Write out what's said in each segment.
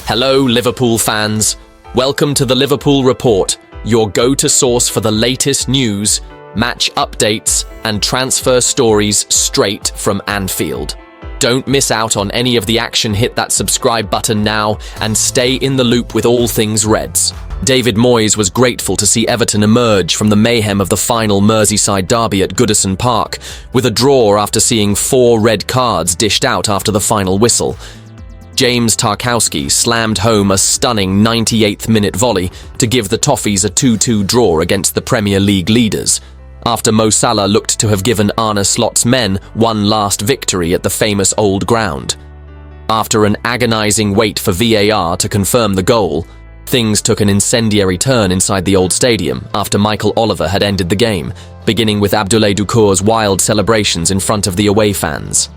Hello, Liverpool fans. Welcome to the Liverpool Report, your go-to source for the latest news, match updates, and transfer stories straight from Anfield. Don't miss out on any of the action. Hit that subscribe button now and stay in the loop with all things Reds. David Moyes was grateful to see Everton emerge from the mayhem of the final Merseyside derby at Goodison Park with a draw after seeing 4 red cards dished out after the final whistle. James Tarkowski slammed home a stunning 98th minute volley to give the Toffees a 2-2 draw against the Premier League leaders, after Mo Salah looked to have given Arneslot's men one last victory at the famous Old Ground. After an agonising wait for VAR to confirm the goal, things took an incendiary turn inside the old stadium after Michael Oliver had ended the game, beginning with Abdoulaye Doucour's wild celebrations in front of the away fans.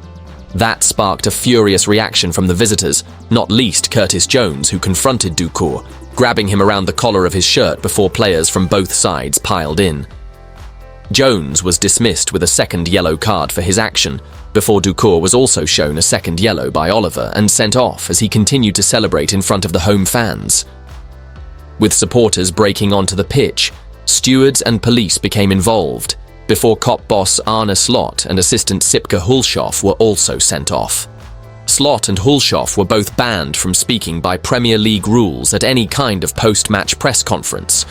That sparked a furious reaction from the visitors, not least Curtis Jones, who confronted Doucour, grabbing him around the collar of his shirt before players from both sides piled in. Jones was dismissed with a second yellow card for his action, before Doucour was also shown a second yellow by Oliver and sent off as he continued to celebrate in front of the home fans. With supporters breaking onto the pitch, stewards and police became involved, before cop boss Arne Slot and assistant Sipke Hulshoff were also sent off. Slot and Hulshoff were both banned from speaking by Premier League rules at any kind of post-match press conference,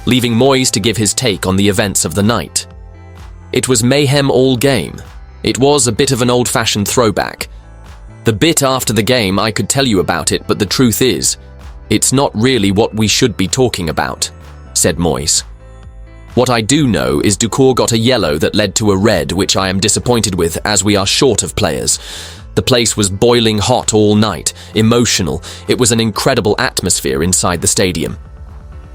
leaving Moyes to give his take on the events of the night. It was mayhem all game. It was a bit of an old-fashioned throwback. The bit after the game, I could tell you about it, but the truth is, it's not really what we should be talking about, said Moyes. What I do know is Doucour got a yellow that led to a red, which I am disappointed with as we are short of players. The place was boiling hot all night, emotional. It was an incredible atmosphere inside the stadium.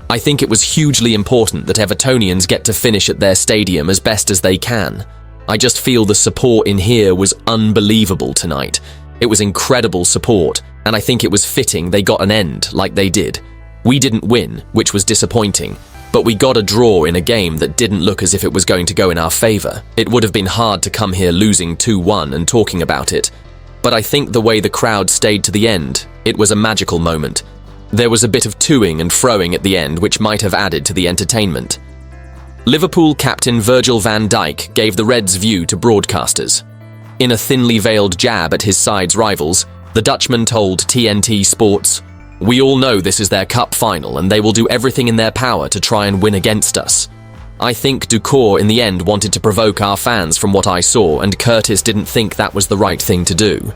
I think it was hugely important that Evertonians get to finish at their stadium as best as they can. I just feel the support in here was unbelievable tonight. It was incredible support, and I think it was fitting they got an end like they did. We didn't win, which was disappointing, but we got a draw in a game that didn't look as if it was going to go in our favour. It would have been hard to come here losing 2-1 and talking about it, but I think the way the crowd stayed to the end, it was a magical moment. There was a bit of toing and froing at the end which might have added to the entertainment. Liverpool captain Virgil van Dijk gave the Reds' view to broadcasters. In a thinly veiled jab at his side's rivals, the Dutchman told TNT Sports, "We all know this is their cup final and they will do everything in their power to try and win against us. I think Doucour in the end wanted to provoke our fans from what I saw, and Curtis didn't think that was the right thing to do.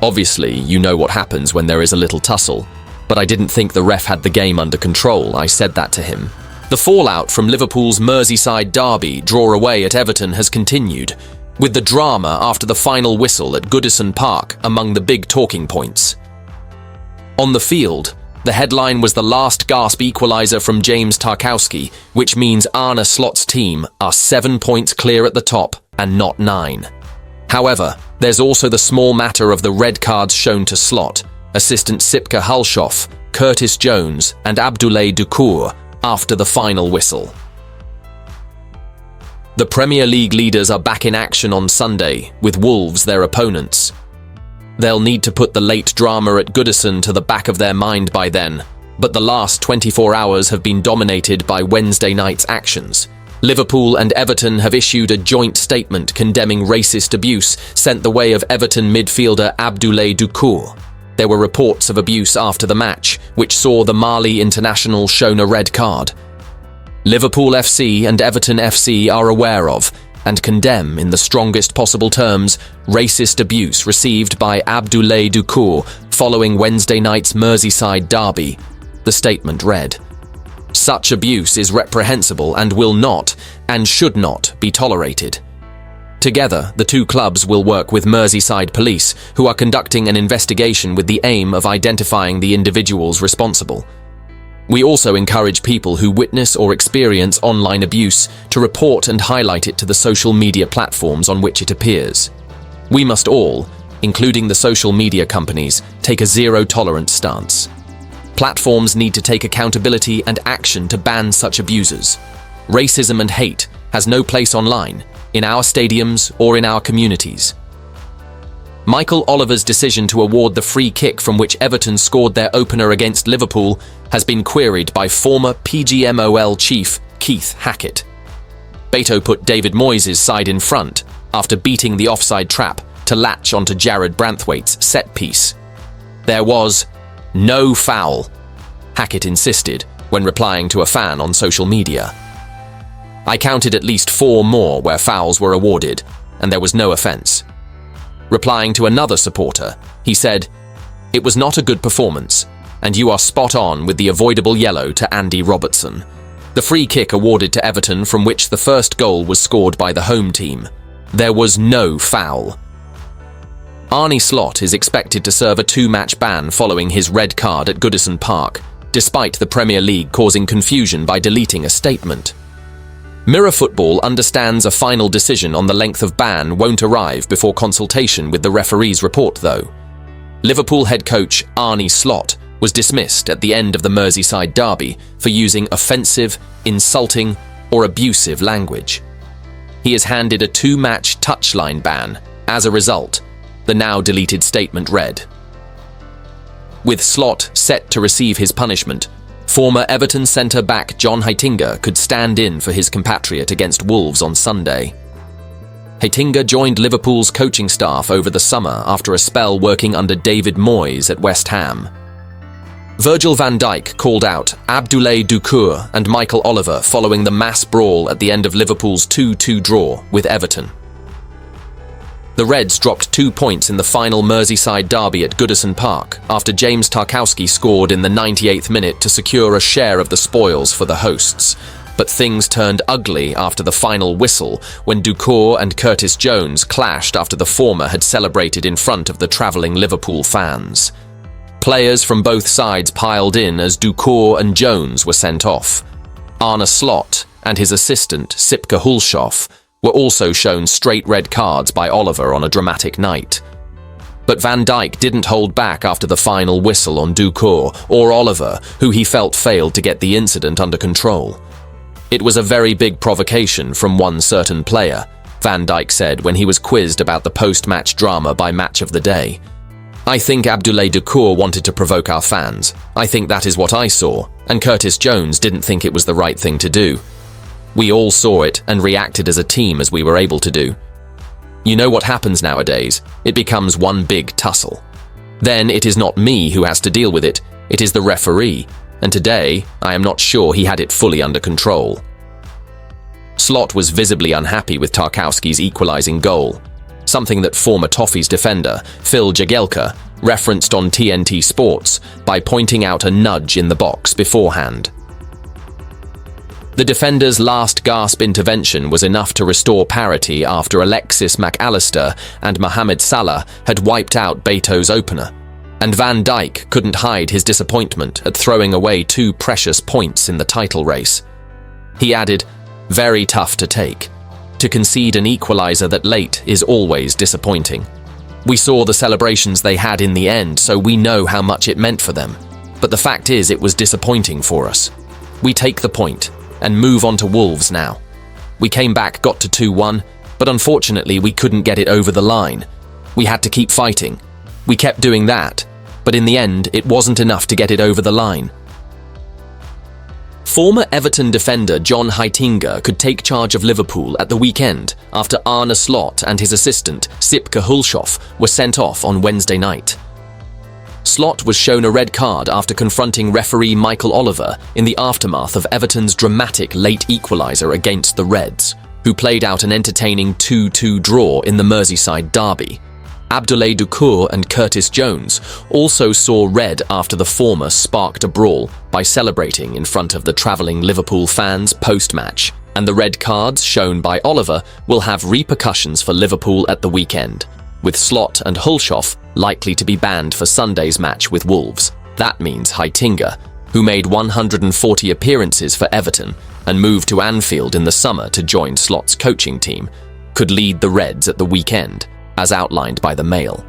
Obviously, you know what happens when there is a little tussle, but I didn't think the ref had the game under control. I said that to him." The fallout from Liverpool's Merseyside derby draw away at Everton has continued, with the drama after the final whistle at Goodison Park among the big talking points. On the field, the headline was the last gasp equaliser from James Tarkowski, which means Arne Slot's team are 7 points clear at the top and not 9. However, there's also the small matter of the red cards shown to Slot, assistant Sipke Hulshoff, Curtis Jones and Abdoulaye Doucour after the final whistle. The Premier League leaders are back in action on Sunday, with Wolves their opponents. They'll need to put the late drama at Goodison to the back of their mind by then, but the last 24 hours have been dominated by Wednesday night's actions. Liverpool and Everton have issued a joint statement condemning racist abuse sent the way of Everton midfielder Abdoulaye Doucour. There were reports of abuse after the match, which saw the Mali international shown a red card. Liverpool FC and Everton FC are aware of and condemn in the strongest possible terms racist abuse received by Abdoulaye Doucour following Wednesday night's Merseyside derby. The statement read, "Such abuse is reprehensible and will not and should not be tolerated." Together, the two clubs will work with Merseyside police, who are conducting an investigation with the aim of identifying the individuals responsible. We also encourage people who witness or experience online abuse to report and highlight it to the social media platforms on which it appears. We must all, including the social media companies, take a zero-tolerance stance. Platforms need to take accountability and action to ban such abusers. Racism and hate has no place online, in our stadiums or in our communities. Michael Oliver's decision to award the free kick from which Everton scored their opener against Liverpool has been queried by former PGMOL chief Keith Hackett. Beto put David Moyes' side in front after beating the offside trap to latch onto Jared Branthwaite's set piece. There was no foul, Hackett insisted when replying to a fan on social media. I counted at least 4 more where fouls were awarded, and there was no offence. Replying to another supporter, he said, "It was not a good performance, and you are spot on with the avoidable yellow to Andy Robertson. The free kick awarded to Everton from which the first goal was scored by the home team. There was no foul." Arneslot is expected to serve a 2-match ban following his red card at Goodison Park, despite the Premier League causing confusion by deleting a statement. Mirror Football understands a final decision on the length of ban won't arrive before consultation with the referee's report, though. Liverpool head coach Arneslot was dismissed at the end of the Merseyside derby for using offensive, insulting, or abusive language. He is handed a 2-match touchline ban. As a result, the now deleted statement read, "With Slot set to receive his punishment, former Everton centre-back John Heitinga could stand in for his compatriot against Wolves on Sunday." Heitinga joined Liverpool's coaching staff over the summer after a spell working under David Moyes at West Ham. Virgil van Dijk called out Abdoulaye Doucouré and Michael Oliver following the mass brawl at the end of Liverpool's 2-2 draw with Everton. The Reds dropped 2 points in the final Merseyside derby at Goodison Park after James Tarkowski scored in the 98th minute to secure a share of the spoils for the hosts. But things turned ugly after the final whistle when Doucouré and Curtis Jones clashed after the former had celebrated in front of the travelling Liverpool fans. Players from both sides piled in as Doucouré and Jones were sent off. Arneslot and his assistant Sipke Hulshoff were also shown straight red cards by Oliver on a dramatic night. But Van Dijk didn't hold back after the final whistle on Doucouré or Oliver, who he felt failed to get the incident under control. "It was a very big provocation from one certain player," Van Dijk said when he was quizzed about the post-match drama by Match of the Day. "I think Abdoulaye Doucouré wanted to provoke our fans. I think that is what I saw, and Curtis Jones didn't think it was the right thing to do. We all saw it and reacted as a team as we were able to do. You know what happens nowadays? It becomes one big tussle. Then it is not me who has to deal with it, it is the referee, and today I am not sure he had it fully under control." Slot was visibly unhappy with Tarkowski's equalising goal, something that former Toffees defender Phil Jagielka referenced on TNT Sports by pointing out a nudge in the box beforehand. The defender's last-gasp intervention was enough to restore parity after Alexis McAllister and Mohamed Salah had wiped out Beto's opener, and Van Dijk couldn't hide his disappointment at throwing away 2 precious points in the title race. He added, "Very tough to take. To concede an equaliser that late is always disappointing. We saw the celebrations they had in the end, so we know how much it meant for them. But the fact is it was disappointing for us. We take the point and move on to Wolves now. We came back, got to 2-1, but unfortunately we couldn't get it over the line. We had to keep fighting. We kept doing that, but in the end it wasn't enough to get it over the line." Former Everton defender John Heitinga could take charge of Liverpool at the weekend after Arneslot and his assistant Sipke Hulshoff were sent off on Wednesday night. Slot was shown a red card after confronting referee Michael Oliver in the aftermath of Everton's dramatic late equaliser against the Reds, who played out an entertaining 2-2 draw in the Merseyside derby. Abdoulaye Doucouré and Curtis Jones also saw red after the former sparked a brawl by celebrating in front of the travelling Liverpool fans post-match, and the red cards shown by Oliver will have repercussions for Liverpool at the weekend, with Slot and Hulshoff likely to be banned for Sunday's match with Wolves. That means Heitinga, who made 140 appearances for Everton and moved to Anfield in the summer to join Slot's coaching team, could lead the Reds at the weekend, as outlined by the Mail.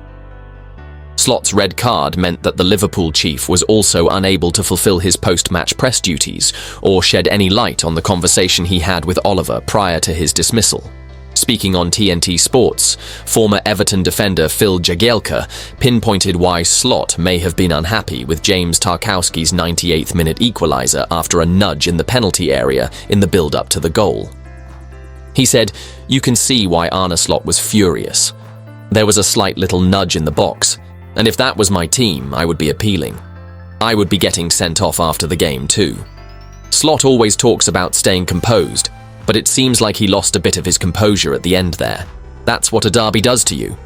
Slot's red card meant that the Liverpool chief was also unable to fulfill his post-match press duties or shed any light on the conversation he had with Oliver prior to his dismissal. Speaking on TNT Sports, former Everton defender Phil Jagielka pinpointed why Slot may have been unhappy with James Tarkowski's 98th minute equaliser after a nudge in the penalty area in the build-up to the goal. He said, "You can see why Arne Slot was furious. There was a slight little nudge in the box, and if that was my team, I would be appealing. I would be getting sent off after the game too." Slot always talks about staying composed, but it seems like he lost a bit of his composure at the end there. That's what a derby does to you.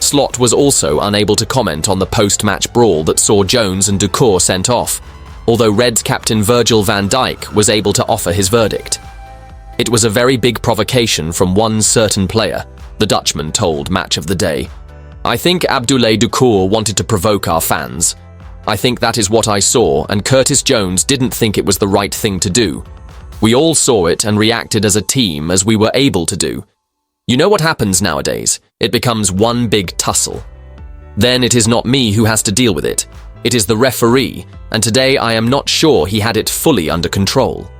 Slot was also unable to comment on the post-match brawl that saw Jones and Doucouré sent off, although Reds captain Virgil van Dijk was able to offer his verdict. "It was a very big provocation from one certain player," the Dutchman told Match of the Day. "I think Abdoulaye Doucouré wanted to provoke our fans. I think that is what I saw, and Curtis Jones didn't think it was the right thing to do. We all saw it and reacted as a team as we were able to do. You know what happens nowadays? It becomes one big tussle. Then it is not me who has to deal with it. It is the referee, and today I am not sure he had it fully under control."